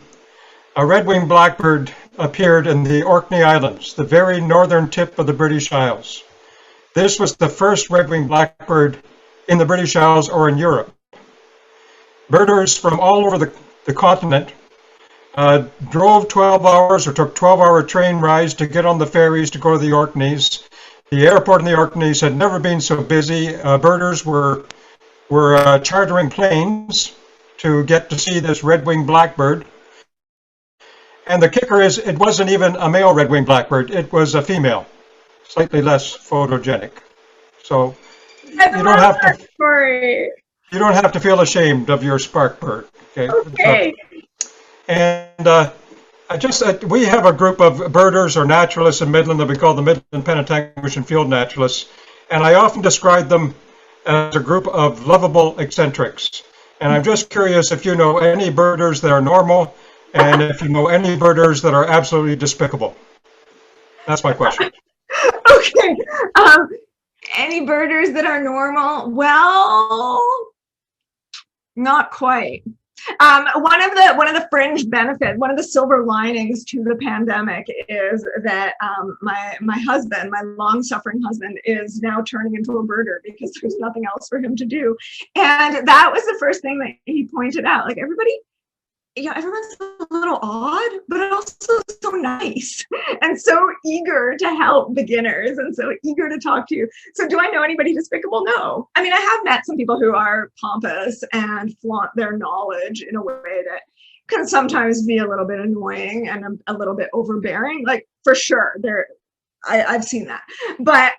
a red-winged blackbird appeared in the Orkney Islands, the very northern tip of the British Isles. This was the first red-winged blackbird in the British Isles or in Europe. Birders from all over the continent drove 12 hours or took 12-hour train rides to get on the ferries to go to the Orkneys. The airport in the Orkneys had never been so busy. Birders were chartering planes to get to see this red-winged blackbird. And the kicker is, it wasn't even a male red-winged blackbird, it was a female, slightly less photogenic. So you don't have to feel ashamed of your spark bird. Okay. And we have a group of birders or naturalists in Midland that we call the Midland Penetanguishene Field Naturalists, and I often describe them as a group of lovable eccentrics. And I'm just curious if you know any birders that are normal, and if you know any birders that are absolutely despicable. That's my question. Okay. Any birders that are normal? Well, not quite. One of the fringe benefits, one of the silver linings to the pandemic is that my husband, my long-suffering husband, is now turning into a birder because there's nothing else for him to do. And that was the first thing that he pointed out. Like, everyone's a little odd, but also so nice and so eager to help beginners and so eager to talk to you. So do I know anybody despicable? No. I mean, I have met some people who are pompous and flaunt their knowledge in a way that can sometimes be a little bit annoying and a little bit overbearing. Like, for sure, I've seen that. But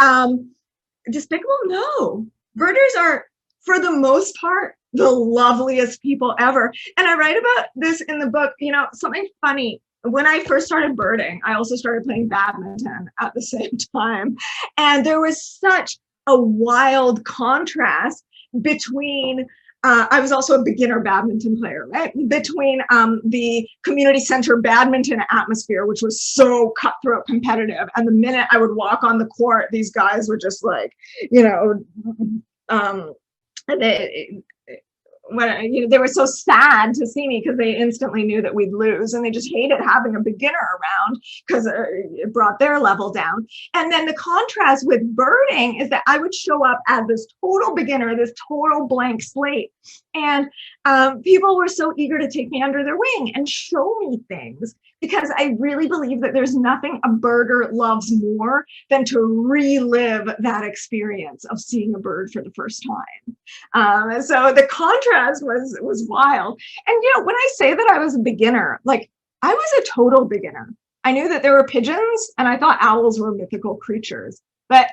despicable? No. Birders are, for the most part, the loveliest people ever. And I write about this in the book, something funny. When I first started birding, I also started playing badminton at the same time. And there was such a wild contrast between, I was also a beginner badminton player, right? Between the community center badminton atmosphere, which was so cutthroat competitive. And the minute I would walk on the court, these guys were just like, they were so sad to see me because they instantly knew that we'd lose, and they just hated having a beginner around because it brought their level down. And then the contrast with birding is that I would show up as this total beginner, this total blank slate, and people were so eager to take me under their wing and show me things, because I really believe that there's nothing a birder loves more than to relive that experience of seeing a bird for the first time. So the contrast was wild. And when I say that I was a beginner, like, I was a total beginner. I knew that there were pigeons, and I thought owls were mythical creatures. But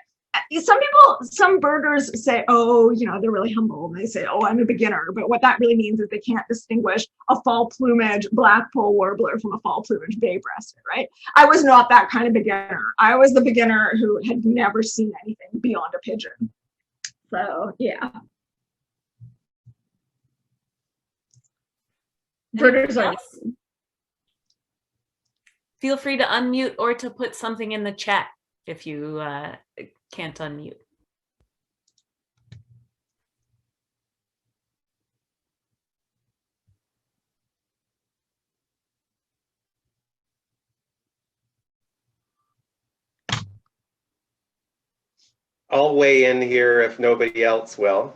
some birders say, oh, they're really humble, and they say, oh, I'm a beginner. But what that really means is they can't distinguish a fall plumage blackpoll warbler from a fall plumage bay-breasted, right? I was not that kind of beginner. I was the beginner who had never seen anything beyond a pigeon. So, yeah. Birders are awesome. Feel free to unmute or to put something in the chat if you can't unmute. I'll weigh in here if nobody else will.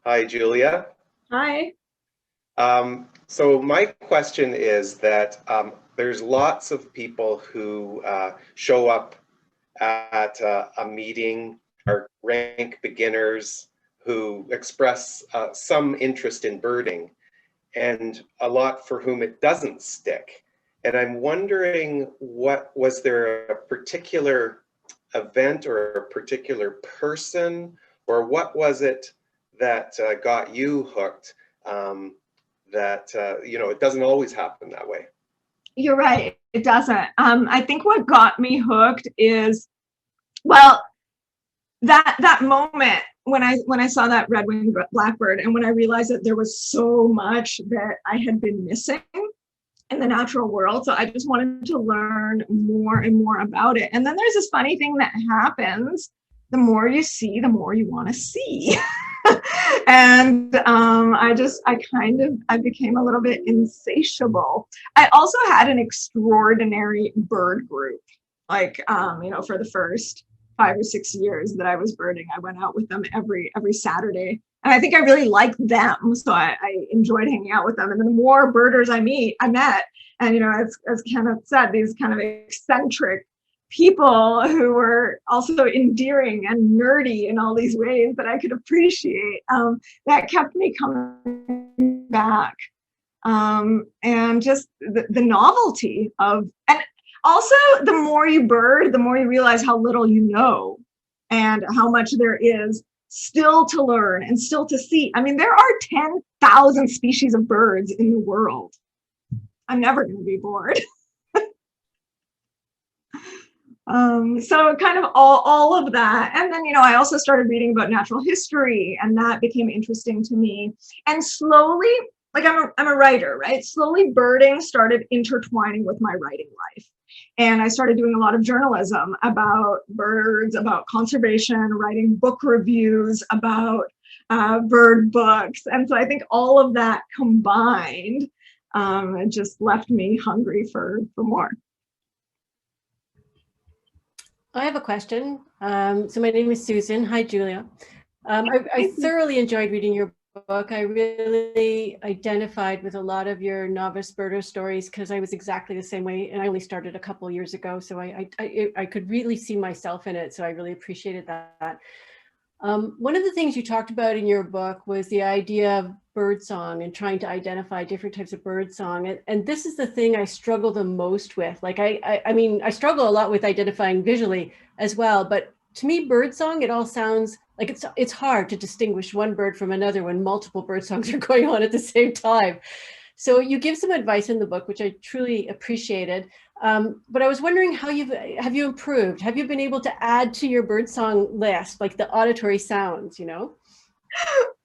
Hi, Julia. Hi. So my question is that there's lots of people who show up at a meeting, are rank beginners who express some interest in birding, and a lot for whom it doesn't stick. And I'm wondering, was there a particular event or a particular person, or what was it that got you hooked? It doesn't always happen that way. You're right, it doesn't. I think what got me hooked is, well, that moment when I saw that red-winged blackbird, and when I realized that there was so much that I had been missing in the natural world. So I just wanted to learn more and more about it. And then there's this funny thing that happens. The more you see, the more you want to see. And I became a little bit insatiable. I also had an extraordinary bird group. Like, for the first 5 or 6 years that I was birding, I went out with them every Saturday. And I think I really liked them. So I enjoyed hanging out with them. And the more birders I met, and, as Kenneth said, these kind of eccentric people who were also endearing and nerdy in all these ways that I could appreciate, that kept me coming back. And just the novelty of, and also the more you bird, the more you realize how little you know and how much there is still to learn and still to see. I mean, there are 10,000 species of birds in the world. I'm never going to be bored. So kind of all of that. And then, I also started reading about natural history, and that became interesting to me. And slowly, like I'm a writer, right? Slowly birding started intertwining with my writing life. And I started doing a lot of journalism about birds, about conservation, writing book reviews about bird books. And so I think all of that combined just left me hungry for more. I have a question. So my name is Susan. Hi, Julia. I thoroughly enjoyed reading your book. I really identified with a lot of your novice birder stories because I was exactly the same way, and I only started a couple years ago, so I could really see myself in it, so I really appreciated that. One of the things you talked about in your book was the idea of birdsong and trying to identify different types of birdsong, and this is the thing I struggle the most with. Like I mean, I struggle a lot with identifying visually as well, but to me, birdsong, it all sounds like it's hard to distinguish one bird from another when multiple bird songs are going on at the same time. So you give some advice in the book, which I truly appreciated. But I was wondering have you improved? Have you been able to add to your birdsong list, like the auditory sounds, Oh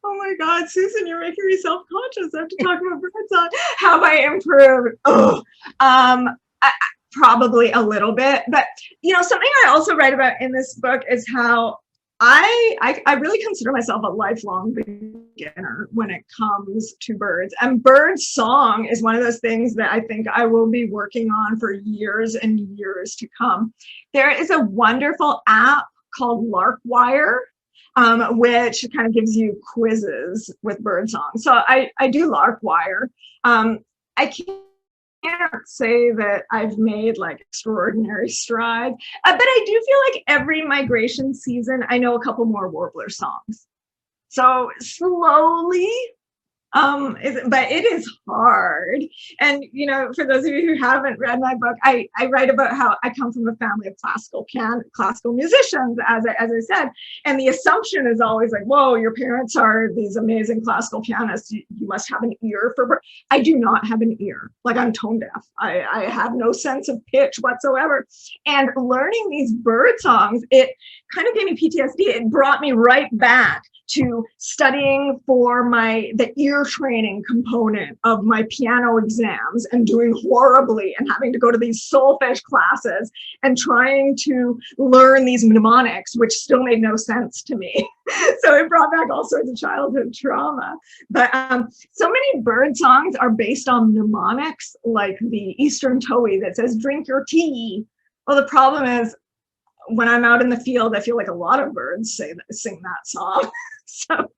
my God, Susan, you're making me self-conscious. I have to talk about birdsong. Have I improved? Probably a little bit, but something I also write about in this book is how I really consider myself a lifelong beginner when it comes to birds, and bird song is one of those things that I think I will be working on for years and years to come. There is a wonderful app called Larkwire, which kind of gives you quizzes with bird song. So I do Larkwire. I can't say that I've made like extraordinary strides, but I do feel like every migration season, I know a couple more warbler songs. So slowly, but it is hard. And, for those of you who haven't read my book, I write about how I come from a family of classical musicians, as I said. And the assumption is always like, whoa, your parents are these amazing classical pianists. You must have an ear for bird. I do not have an ear. Like, I'm tone deaf. I have no sense of pitch whatsoever. And learning these bird songs, it kind of gave me PTSD. It brought me right back to studying for the ear training component of my piano exams and doing horribly and having to go to these solfege classes and trying to learn these mnemonics, which still made no sense to me. So it brought back all sorts of childhood trauma. But so many bird songs are based on mnemonics, like the Eastern Towhee that says, drink your tea. Well, the problem is, when I'm out in the field, I feel like a lot of birds sing that song. So,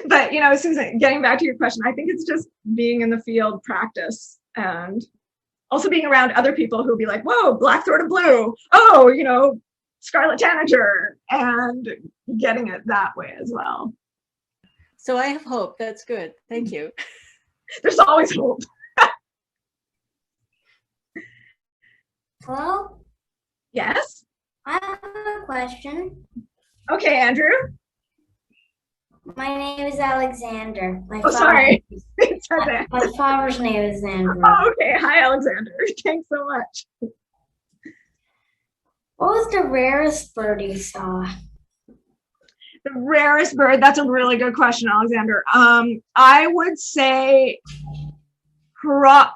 but Susan, getting back to your question, I think it's just being in the field, practice, and also being around other people who'll be like, whoa, black-throated blue. Oh, scarlet tanager, and getting it that way as well. So I have hope. That's good. Thank you. There's always hope. Hello? Yes? I have a question. Okay, Andrew. My name is Alexander. Oh, sorry. It said that. My father's name is Andrew. Oh, okay. Hi, Alexander. Thanks so much. What was the rarest bird you saw? The rarest bird, that's a really good question, Alexander. I would say,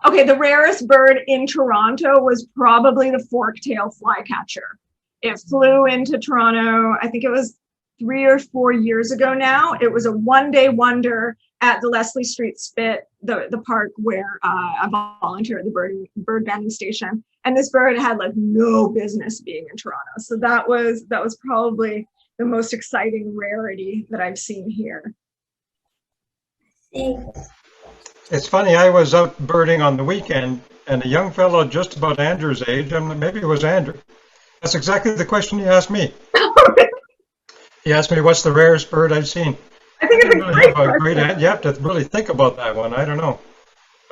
okay, the rarest bird in Toronto was probably the fork-tailed flycatcher. It flew into Toronto, I think it was 3 or 4 years ago now. It was a one-day wonder at the Leslie Street Spit, the park where I volunteer at the bird banding station. And this bird had like no business being in Toronto. So that was probably the most exciting rarity that I've seen here. It's funny, I was out birding on the weekend, and a young fellow just about Andrew's age, maybe it was Andrew. That's exactly the question he asked me. He asked me, what's the rarest bird I've seen? I think it's really have a great answer. You have to really think about that one. I don't know.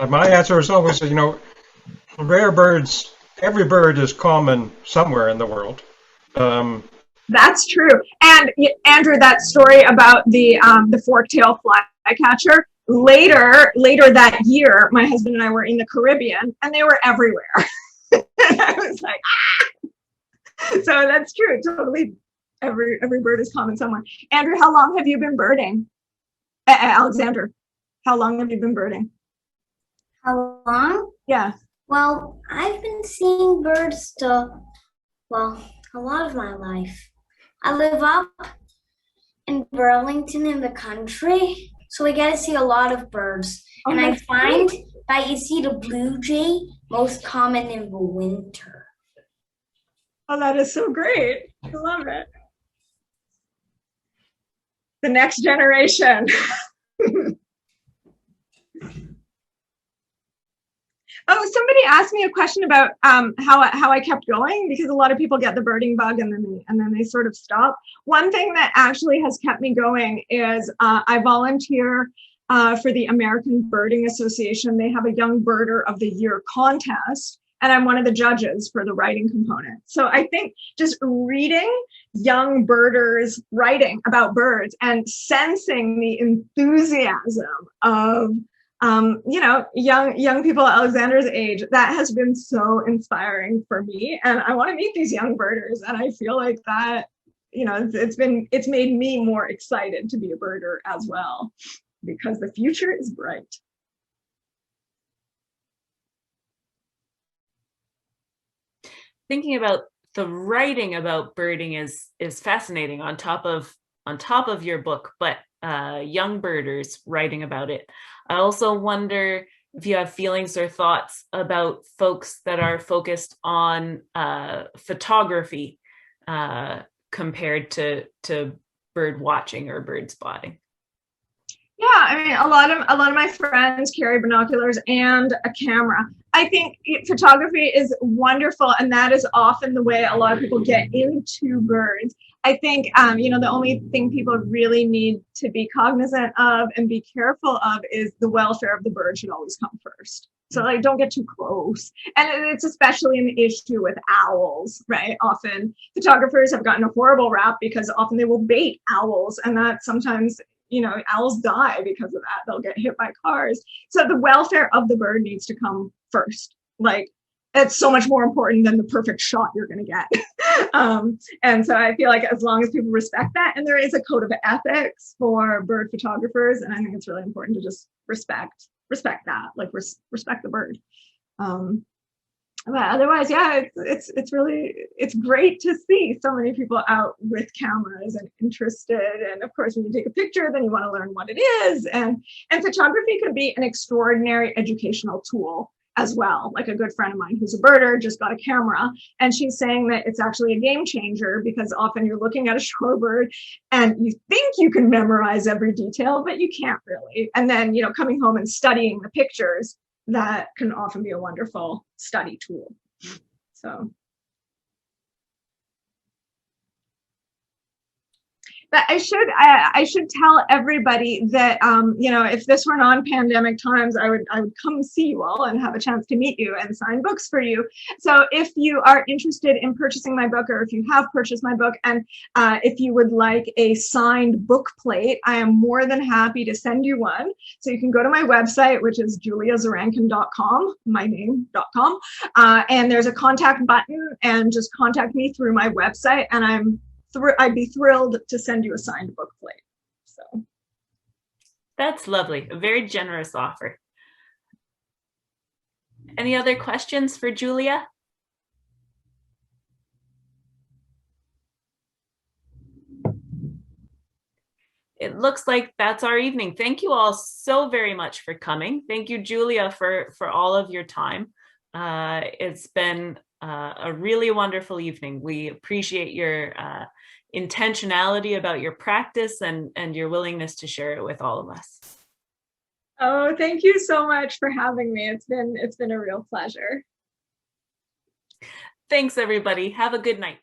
My answer is always, rare birds, every bird is common somewhere in the world. That's true. And Andrew, that story about the fork-tailed flycatcher, later that year, my husband and I were in the Caribbean and they were everywhere. And I was like, ah! So that's true. Totally. Every bird is common somewhere. Andrew, how long have you been birding? Alexander, how long have you been birding? How long? Yeah. Well, I've been seeing birds a lot of my life. I live up in Burlington in the country, so we get to see a lot of birds. Oh, and I find that you see the blue jay most common in the winter. Oh, that is so great. I love it. The next generation. Oh, somebody asked me a question about how I kept going, because a lot of people get the birding bug and then they sort of stop. One thing that actually has kept me going is I volunteer for the American Birding Association. They have a Young Birder of the Year contest, and I'm one of the judges for the writing component. So I think just reading young birders writing about birds and sensing the enthusiasm of young people Alexander's age, that has been so inspiring for me. And I want to meet these young birders. And I feel like that, it's made me more excited to be a birder as well, because the future is bright. Thinking about the writing about birding is fascinating on top of your book, but young birders writing about it. I also wonder if you have feelings or thoughts about folks that are focused on photography compared to bird watching or bird spotting. Yeah, I mean, a lot of my friends carry binoculars and a camera. I think photography is wonderful, and that is often the way a lot of people get into birds. I think, the only thing people really need to be cognizant of and be careful of is the welfare of the bird should always come first. So don't get too close. And it's especially an issue with owls, right? Often photographers have gotten a horrible rap because often they will bait owls, and that sometimes, owls die because of that. They'll get hit by cars. So the welfare of the bird needs to come first. It's so much more important than the perfect shot you're going to get. And so I feel like as long as people respect that, and there is a code of ethics for bird photographers, and I think it's really important to just respect that, respect the bird. But otherwise, yeah, it's great to see so many people out with cameras and interested. And of course, when you take a picture, then you want to learn what it is. And photography can be an extraordinary educational tool as well. Like a good friend of mine who's a birder just got a camera, and she's saying that it's actually a game changer, because often you're looking at a shorebird and you think you can memorize every detail, but you can't really. And then, coming home and studying the pictures, that can often be a wonderful study tool. So But I should tell everybody that if this were non-pandemic times, I would come see you all and have a chance to meet you and sign books for you. So if you are interested in purchasing my book, or if you have purchased my book, and if you would like a signed book plate, I am more than happy to send you one. So you can go to my website, which is juliazarankin.com, my name.com, and there's a contact button, and just contact me through my website, and I'd be thrilled to send you a signed book plate. So that's lovely. A very generous offer. Any other questions for Julia? It looks like that's our evening. Thank you all so very much for coming. Thank you, Julia, for all of your time. It's been a really wonderful evening. We appreciate your intentionality about your practice and your willingness to share it with all of us. Oh, thank you so much for having me. It's been a real pleasure. Thanks, everybody. Have a good night.